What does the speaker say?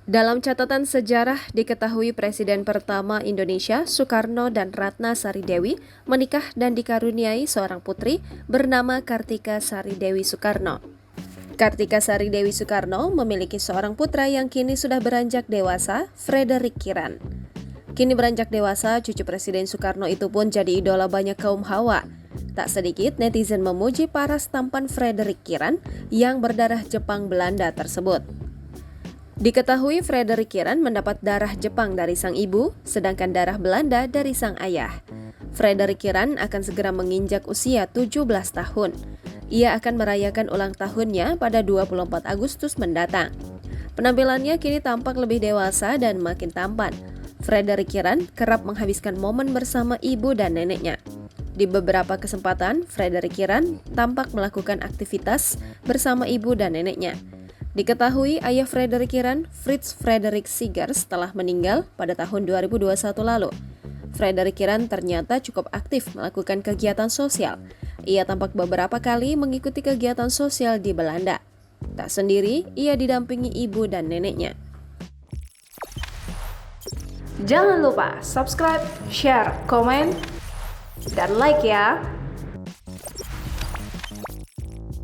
Dalam catatan sejarah diketahui Presiden pertama Indonesia Soekarno dan Ratna Sari Dewi menikah dan dikaruniai seorang putri bernama Kartika Sari Dewi Soekarno. Kartika Sari Dewi Soekarno memiliki seorang putra yang kini sudah beranjak dewasa, Frederick Kiran. Kini beranjak dewasa, cucu Presiden Soekarno itu pun jadi idola banyak kaum hawa. Tak sedikit netizen memuji paras tampan Frederick Kiran yang berdarah Jepang Belanda tersebut. Diketahui Frederick Kiran mendapat darah Jepang dari sang ibu, sedangkan darah Belanda dari sang ayah. Frederick Kiran akan segera menginjak usia 17 tahun. Ia akan merayakan ulang tahunnya pada 24 Agustus mendatang. Penampilannya kini tampak lebih dewasa dan makin tampan. Frederick Kiran kerap menghabiskan momen bersama ibu dan neneknya. Di beberapa kesempatan, Frederick Kiran tampak melakukan aktivitas bersama ibu dan neneknya. Diketahui ayah Frederick Kiran, Fritz Frederick Siegers, telah meninggal pada tahun 2021 lalu. Frederick Kiran ternyata cukup aktif melakukan kegiatan sosial. Ia tampak beberapa kali mengikuti kegiatan sosial di Belanda. Tak sendiri, ia didampingi ibu dan neneknya. Jangan lupa subscribe, share, komen, dan like ya!